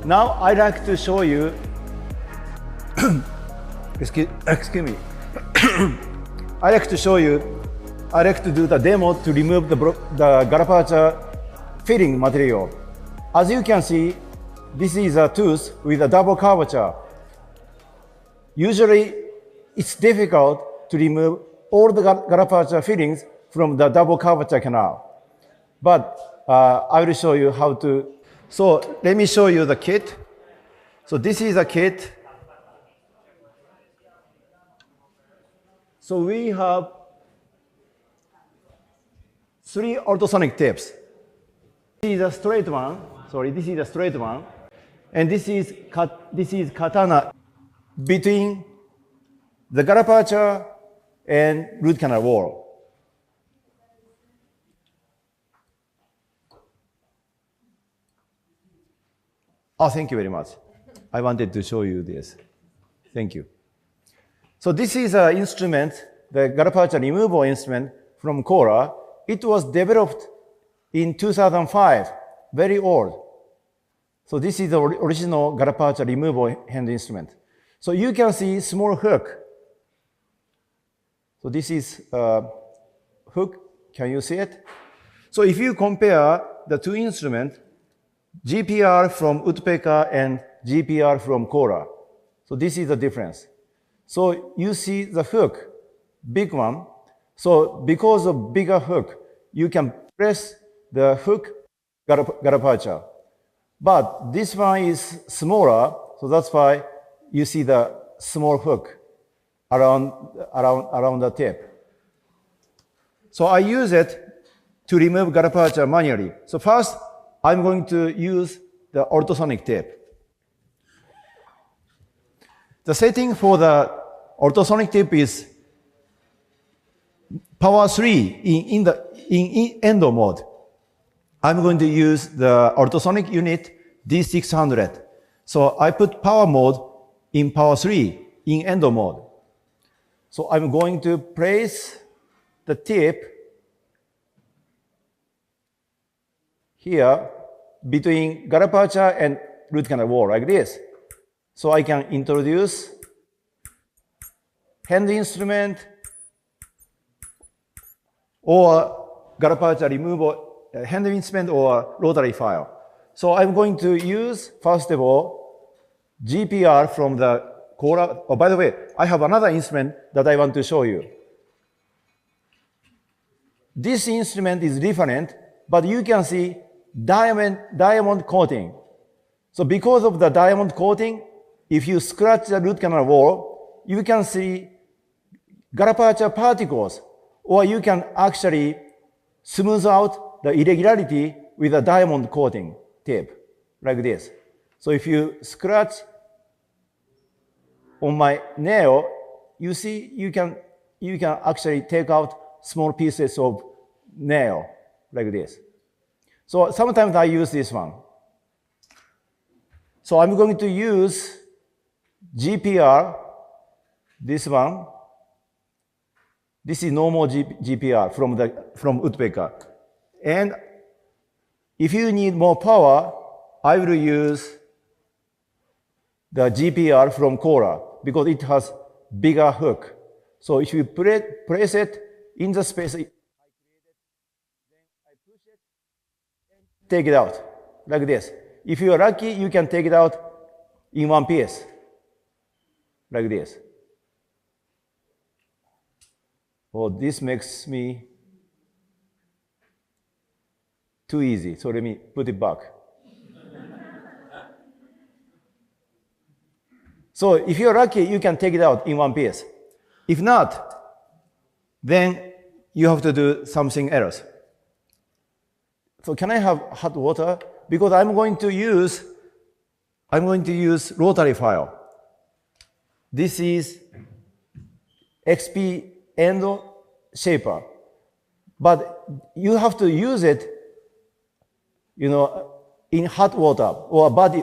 Now I'd like to show you, excuse me. I'd like to do the demo to remove the gutta percha filling material. As you can see, this is a tooth with a double curvature. Usually, it's difficult to remove all the gutta percha fillings from the double curvature canal. But I will show you how to. So let me show you the kit. So this is a kit. So we have 3 ultrasonic tapes. This is a straight one. Sorry, this is a straight one. And this is katana between the gutta percha and root canal wall. Oh, thank you very much. I wanted to show you this. Thank you. So this is an instrument, the gutta percha removal instrument from Cora. It was developed in 2005, very old. So this is the original gutta percha removal hand instrument. So you can see small hook. So this is a hook. Can you see it? So if you compare the two instruments, GPR from woodpecker and GPR from Cora. So this is the difference. So you see the hook, big one. So because of bigger hook, you can press the hook gutta percha. But this one is smaller, so that's why you see the small hook around the tip. So I use it to remove gutta percha manually. So first, I'm going to use the ultrasonic tape. The setting for the ultrasonic tape is power 3 in endo mode. I'm going to use the ultrasonic unit D600. So I put power mode in power 3 in endo mode. So I'm going to place the tip here between gutta percha and root canal wall like this. So I can introduce hand instrument or gutta percha removal hand instrument or rotary file. So I'm going to use, first of all, GPR from the Cora. Oh, by the way, I have another instrument that I want to show you. This instrument is different, but you can see diamond coating. So because of the diamond coating, if you scratch the root canal wall, you can see gutta percha particles, or you can actually smooth out the irregularity with a diamond coating tape, like this. So if you scratch on my nail, you see you can actually take out small pieces of nail, like this. So sometimes I use this one. So I'm going to use GPR, this one. This is normal GPR from woodpecker. And if you need more power, I will use the GPR from Cora because it has bigger hook. So if you place it in the space I created, then I push it and take it out like this. If you are lucky, you can take it out in one piece like this. Oh, this makes me too easy, so let me put it back. So if you're lucky, you can take it out in one piece. If not, then you have to do something else. So can I have hot water? Because I'm going to use rotary file. This is XP endo shaper. But you have to use it, in hot water or body,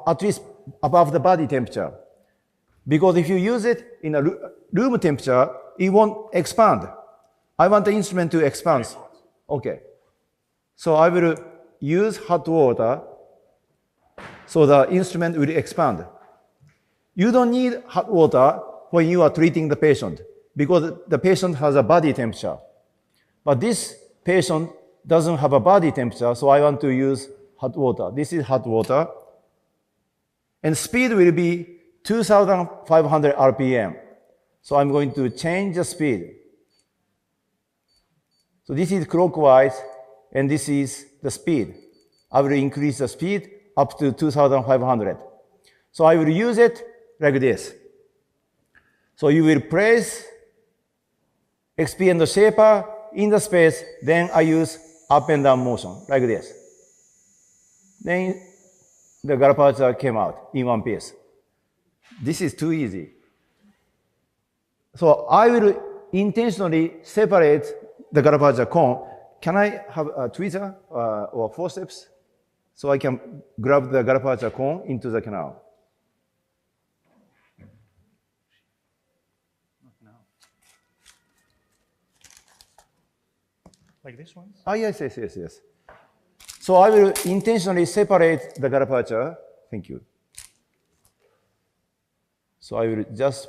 at least above the body temperature. Because if you use it in a room temperature, it won't expand. I want the instrument to expand. Okay. So I will use hot water So the instrument will expand. You don't need hot water when you are treating the patient because the patient has a body temperature. But this patient doesn't have a body temperature, so I want to use hot water. This is hot water. And speed will be 2,500 RPM. So I'm going to change the speed. So this is clockwise, and this is the speed. I will increase the speed up to 2,500. So I will use it like this. So you will place XP and the shaper in the space, then I use up and down motion, like this. Then the garapacha came out in one piece. This is too easy. So I will intentionally separate the garapacha cone. Can I have a tweezer or forceps so I can grab the garapacha cone into the canal? Not now. Like this one? Ah, yes. So I will intentionally separate the garapacha. Thank you. So I will just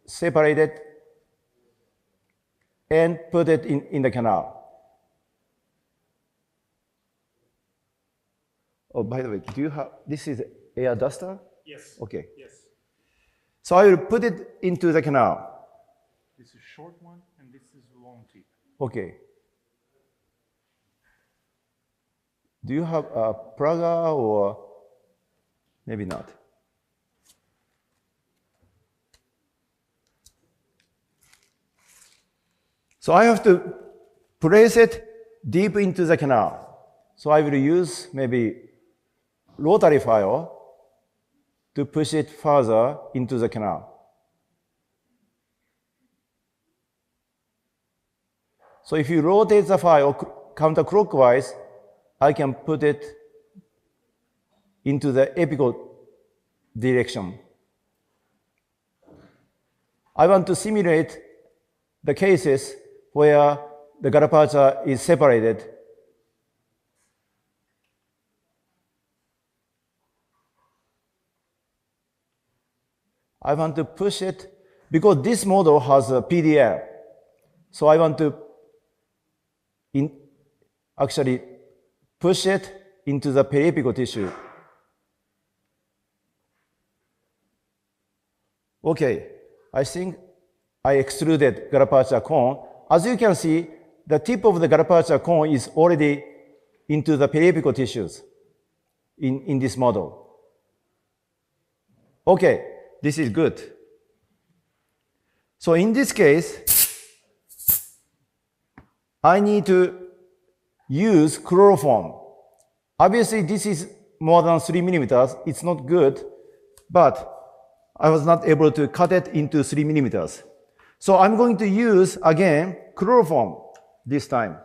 separate it and put it in the canal. Oh, by the way, do you have, this is air duster? Yes. Okay. Yes. So I will put it into the canal. This is short one and this is long tip. Okay. Do you have a Praga or maybe not? So I have to place it deep into the canal. So I will use maybe rotary file to push it further into the canal. So if you rotate the file counterclockwise, I can put it into the apical direction. I want to simulate the cases where the garapacha is separated. I want to push it because this model has a PDL. So I want to actually push it into the periapical tissue. Okay, I think I extruded garapacha cone. As you can see, the tip of the garapacha cone is already into the periapical tissues in this model. Okay, this is good. So in this case, I need to use chloroform. Obviously, this is more than 3 millimeters. It's not good, but I was not able to cut it into 3 millimeters. So I'm going to use, again, chloroform this time.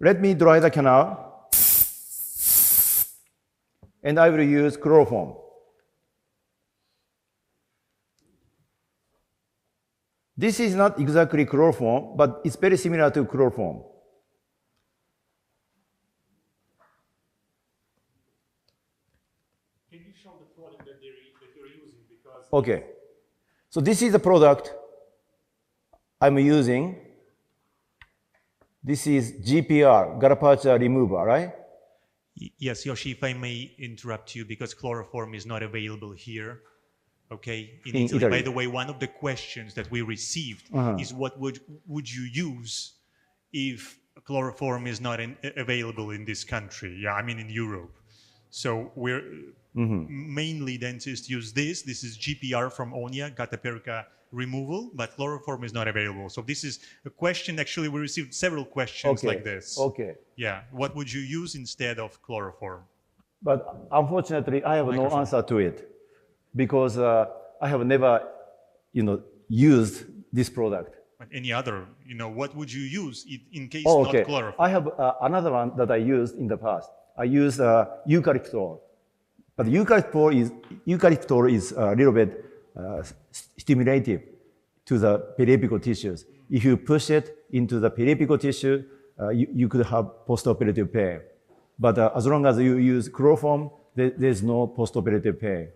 Let me dry the canal. And I will use chloroform. This is not exactly chloroform, but it's very similar to chloroform. Can you show the product that you're using? Because Okay. So this is the product I'm using. This is GPR, garapacha remover, right? Yes, Yoshi, if I may interrupt you, because chloroform is not available here, okay, in Italy. By the way, one of the questions that we received is what would you use if chloroform is not available in this country? Yeah, I mean in Europe. So we're mainly dentists use this. This is GPR from Onia, gutta percha removal, but chloroform is not available. So this is a question. Actually, we received several questions like this. Okay. Yeah. What would you use instead of chloroform? But unfortunately, I have no answer to it because I have never, used this product. But any other, what would you use in case Oh, not okay. chloroform? I have another one that I used in the past. I used eucalyptol. But eucalyptol is a little bit stimulative to the periapical tissues. If you push it into the periapical tissue, you could have postoperative pain. But as long as you use chloroform, there's no postoperative pain.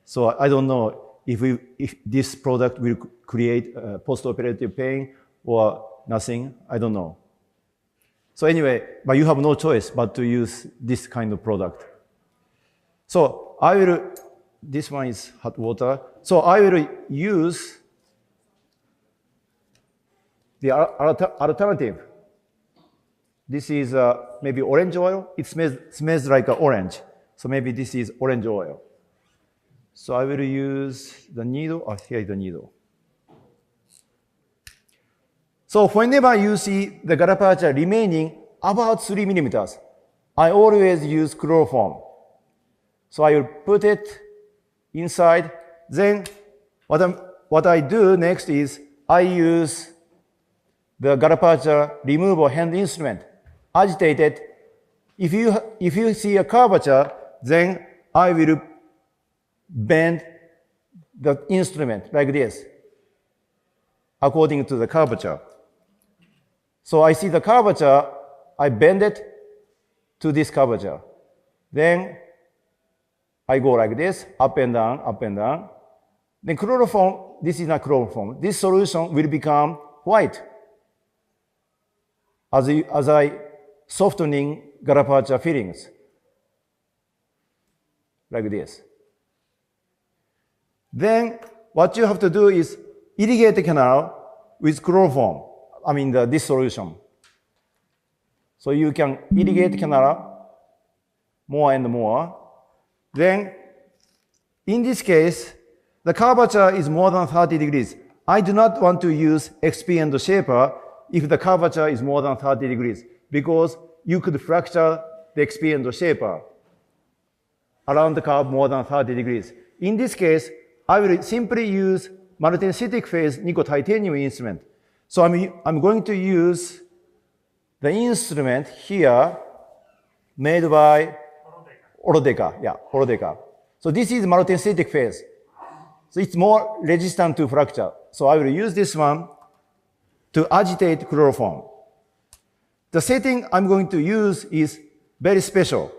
So I don't know if this product will create postoperative pain or nothing. I don't know. So anyway, but you have no choice but to use this kind of product. So I will, this one is hot water. So I will use the alternative. This is maybe orange oil. It smells like orange. So maybe this is orange oil. So I will use the needle. Oh, here is the needle. So whenever you see the gutta percha remaining about 3 millimeters, I always use chloroform. So I will put it inside. Then what I do next is I use the gutta percha removal hand instrument, agitate it. If you see a curvature, then I will bend the instrument like this, according to the curvature. So I see the curvature, I bend it to this curvature. Then I go like this, up and down, up and down. Then chloroform, this is not chloroform. This solution will become white as I softening gutta percha fillings, like this. Then what you have to do is irrigate the canal with chloroform. I mean this solution. So you can irrigate the canal more and more. Then in this case, the curvature is more than 30 degrees. I do not want to use XP and shaper if the curvature is more than 30 degrees because you could fracture the XP and shaper around the curve more than 30 degrees. In this case, I will simply use multi-synthetic phase nickel titanium instrument. So I'm going to use the instrument here made by Orodeca. Yeah, Orodeca. So this is multi-synthetic phase. So it's more resistant to fracture. So I will use this one to agitate chloroform. The setting I'm going to use is very special.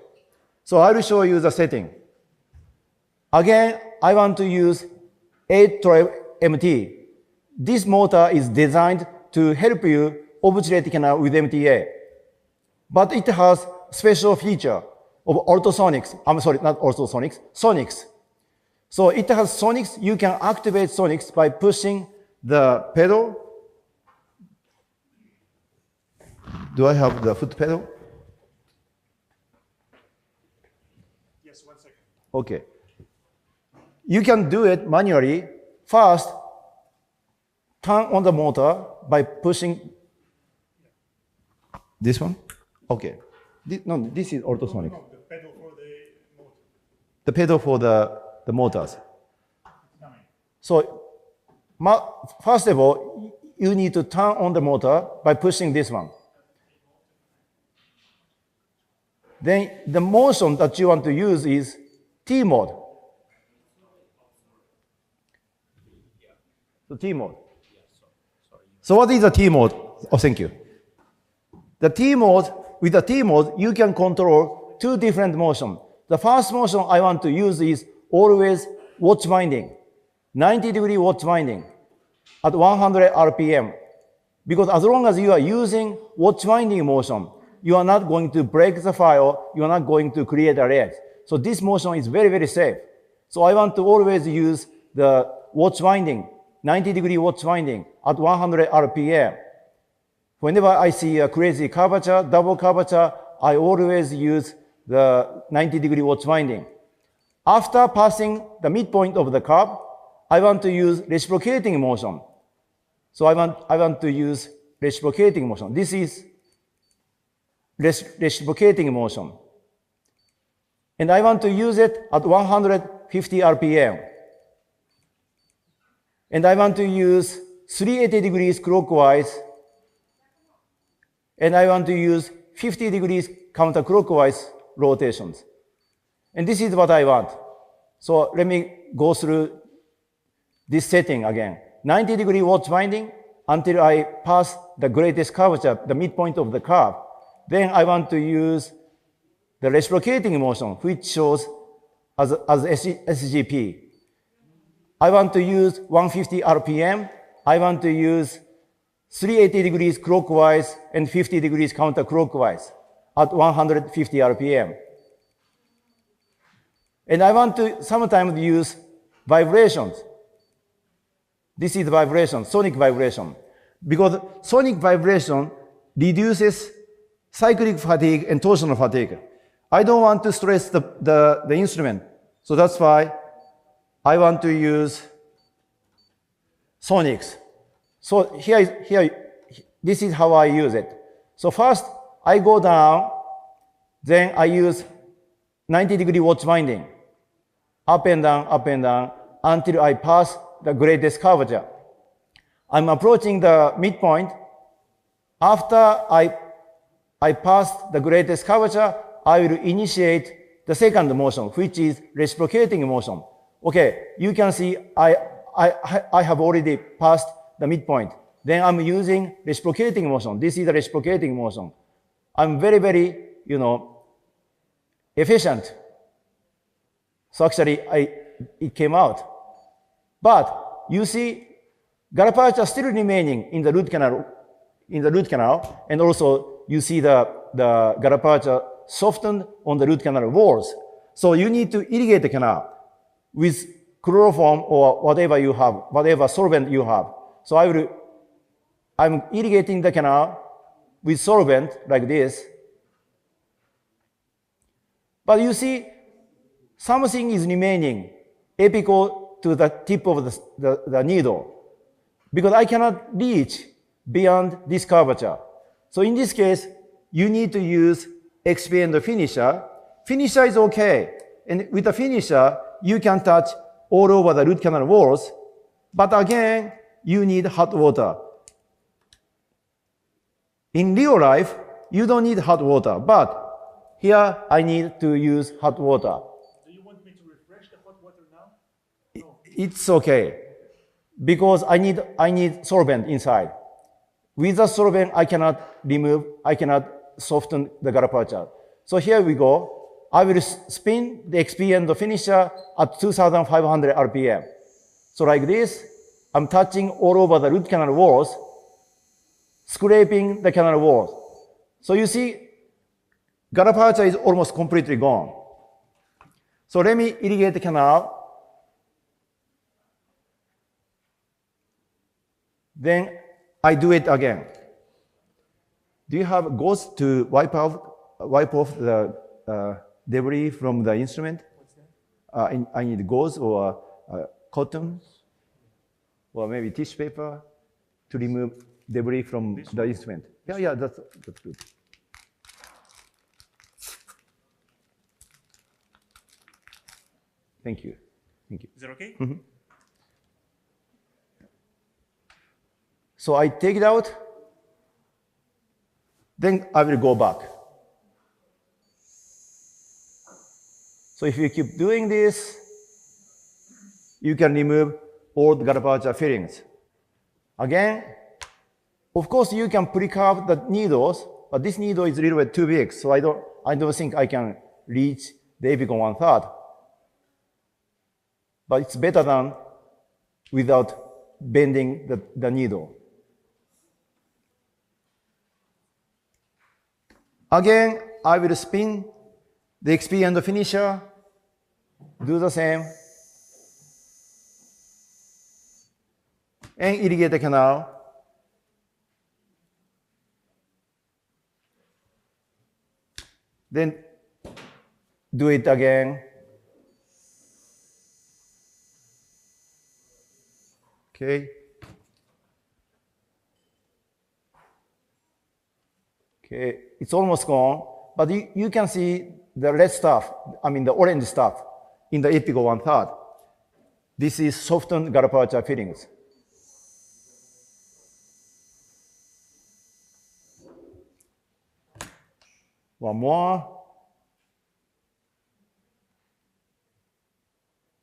So I will show you the setting. Again, I want to use 812 MT. This motor is designed to help you ovulate canal with MTA. But it has special feature of ultrasonics. I'm sorry, not ultrasonics, sonics. So it has sonics. You can activate sonics by pushing the pedal. Do I have the foot pedal? Yes, 1 second. Okay. You can do it manually. First, turn on the motor by pushing this one. Okay. This is ultrasonic. No, the pedal for the motor. The pedal for the motors. So, first of all, you need to turn on the motor by pushing this one. Then the motion that you want to use is T mode. So T mode. So what is the T mode? Oh, thank you. The T mode, with the T mode, you can control 2 different motions. The first motion I want to use is always watch winding, 90-degree watch winding at 100 RPM. Because as long as you are using watch winding motion, you are not going to break the file, you are not going to create a ledge. So this motion is very, very safe. So I want to always use the watch winding, 90-degree watch winding at 100 RPM. Whenever I see a crazy curvature, double curvature, I always use the 90-degree watch winding. After passing the midpoint of the curve, I want to use reciprocating motion. So I want to use reciprocating motion. This is reciprocating motion. And I want to use it at 150 RPM. And I want to use 380 degrees clockwise. And I want to use 50 degrees counterclockwise rotations. And this is what I want. So let me go through this setting again. 90-degree watch winding until I pass the greatest curvature, the midpoint of the curve. Then I want to use the reciprocating motion, which shows as SGP. I want to use 150 RPM. I want to use 380 degrees clockwise and 50 degrees counterclockwise at 150 RPM. And I want to sometimes use vibrations. This is vibration, sonic vibration. Because sonic vibration reduces cyclic fatigue and torsional fatigue. I don't want to stress the instrument. So that's why I want to use sonics. So here, this is how I use it. So first, I go down, then I use 90-degree watch winding, up and down, until I pass the greatest curvature. I'm approaching the midpoint. After I pass the greatest curvature, I will initiate the second motion, which is reciprocating motion. Okay, you can see I have already passed the midpoint. Then I'm using reciprocating motion. This is the reciprocating motion. I'm very, very, efficient. So actually, it came out. But you see, gutta still remaining in the root canal, and also you see the gutta softened on the root canal walls. So you need to irrigate the canal with chloroform or whatever you have, whatever solvent you have. So I'm irrigating the canal with solvent like this. But you see, something is remaining apical to the tip of the needle, because I cannot reach beyond this curvature. So in this case, you need to use XP and the finisher. Finisher is okay. And with the finisher, you can touch all over the root canal walls. But again, you need hot water. In real life, you don't need hot water. But here, I need to use hot water. Do you want me to refresh the hot water now? No. It's okay, because I need solvent inside. With the solvent, I cannot soften the gutta. So here we go. I will spin the XP and the finisher at 2,500 RPM. So like this, I'm touching all over the root canal walls, scraping the canal walls. So you see, gutta is almost completely gone. So let me irrigate the canal. Then I do it again. Do you have gauze to wipe off the debris from the instrument? What's that? I need gauze or cotton, or maybe tissue paper to remove debris from the instrument. Yeah, that's good. Thank you. Is that okay? Mm-hmm. So I take it out, then I will go back. So if you keep doing this, you can remove all the gutta fillings. Again, of course, you can pre-carve the needles, but this needle is a little bit too big, so I don't think I can reach the apical 1/3. But it's better than without bending the needle. Again, I will spin the XP and the finisher, do the same, and irrigate the canal. Then do it again. Okay. Okay, it's almost gone, but you can see the red stuff, the orange stuff in the apical 1/3. This is softened gutta fillings. One more.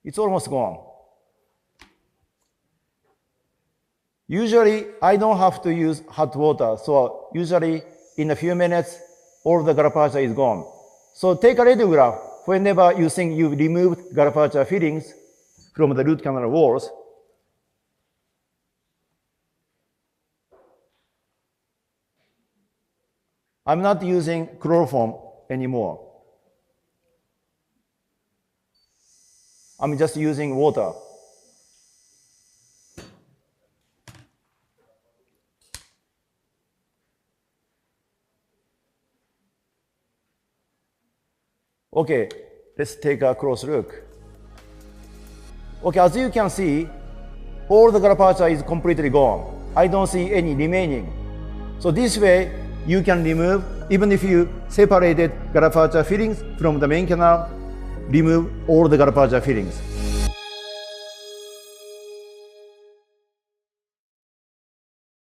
It's almost gone. Usually, I don't have to use hot water, so usually in a few minutes, all the gutta is gone. So take a radiograph whenever you think you've removed gutta percha fillings from the root canal walls. I'm not using chloroform anymore. I'm just using water. Okay, let's take a close look. Okay, as you can see, all the gutta percha is completely gone. I don't see any remaining. So this way, you can remove, even if you separated gutta percha fillings from the main canal, remove all the gutta percha fillings.